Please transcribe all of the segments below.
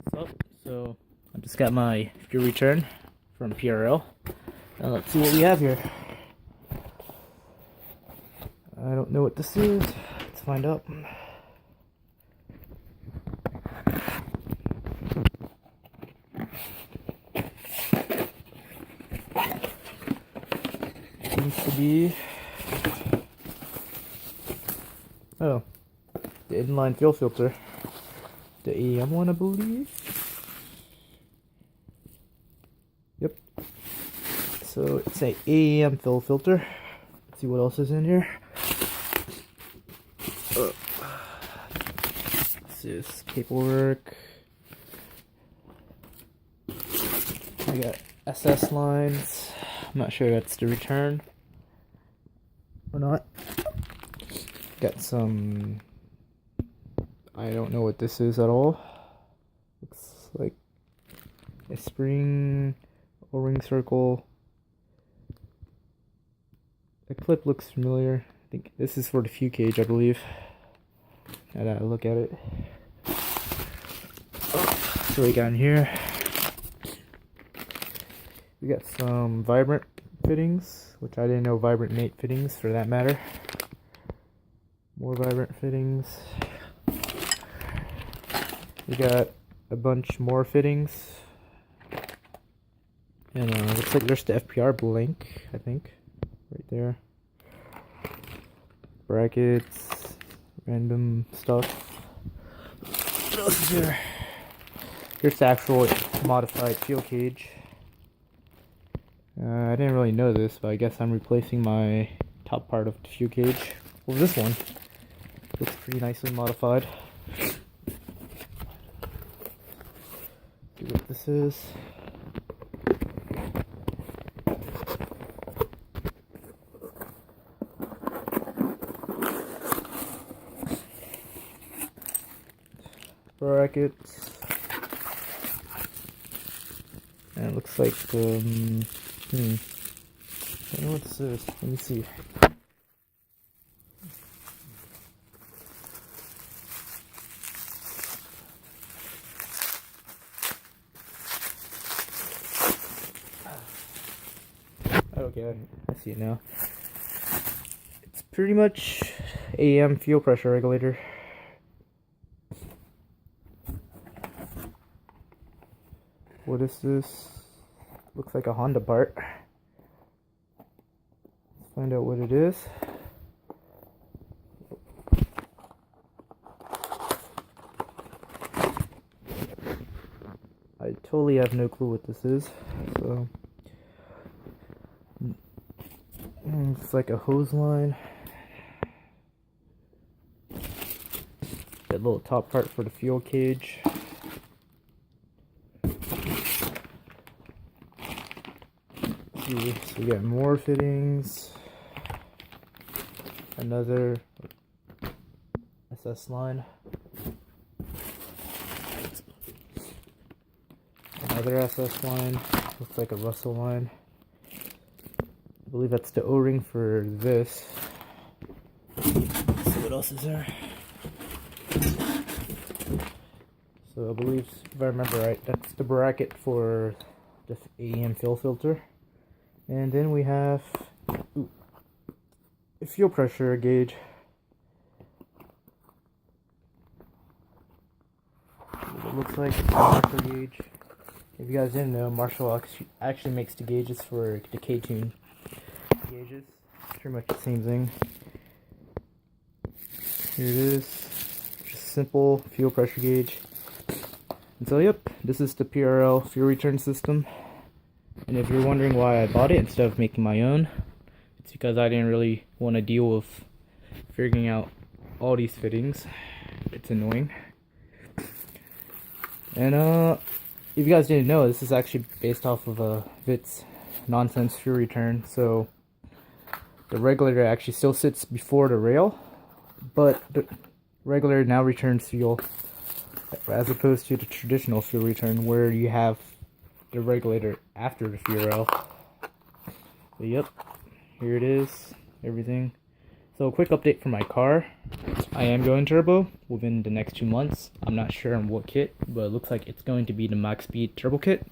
What's up? So I just got my fuel return from PRL. Now let's see what we have here. I don't know what this is. Let's find out. Seems to be the inline fuel filter. The AM one, I believe. Yep. So it's a AM fuel filter. Let's see what else is in here. This is paperwork. I got SS lines. I'm not sure that's the return or not. Got some, I don't know what this is at all. Looks like a spring O-ring circle. The clip looks familiar. I think this is for the fuel cage, I believe. Now that I look at it. So we got in here. We got some vibrant fittings, which I didn't know vibrant mate fittings for that matter. More vibrant fittings. We got a bunch more fittings. And looks like there's the FPR blank, I think. Right there. Brackets. Random stuff. What else is here? Here's the actual modified fuel cage. I didn't really know this, but I guess I'm replacing my top part of the fuel cage with this one. Looks pretty nicely modified. See what this is. Brackets. And it looks like I don't know what this is. Let me see. Okay, I see it now. It's pretty much AM fuel pressure regulator. What is this? Looks like a Honda part. Let's find out what it is. I totally have no clue what this is. So it's like a hose line. That little top part for the fuel cage. So we got more fittings. Another SS line. Another SS line. Looks like a Russell line. I believe that's the O-ring for this. Let's see what else is there. So I believe, if I remember right, that's the bracket for this AM fuel filter. And then we have a fuel pressure gauge. It looks like it's a Marshall gauge. If you guys didn't know, Marshall actually makes the gauges for the K-Tune gauges. Pretty much the same thing. Here it is. Just simple fuel pressure gauge. And so, yep, this is the PRL fuel return system. And if you're wondering why I bought it instead of making my own, it's because I didn't really want to deal with figuring out all these fittings. It's annoying. And if you guys didn't know, this is actually based off of a Vitz nonsense fuel return. So the regulator actually still sits before the rail, but the regulator now returns fuel, as opposed to the traditional fuel return where you have the regulator after the PRL. But yep, here it is, everything. So a quick update for my car. I am going turbo within the next 2 months. I'm not sure on what kit, but it looks like it's going to be the max speed turbo kit.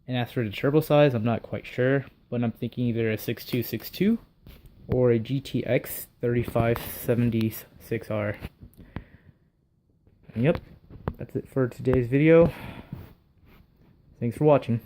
And as for the turbo size, I'm not quite sure, but I'm thinking either a 6262 or a GTX 3576R. And yep, that's it for today's video. Thanks for watching.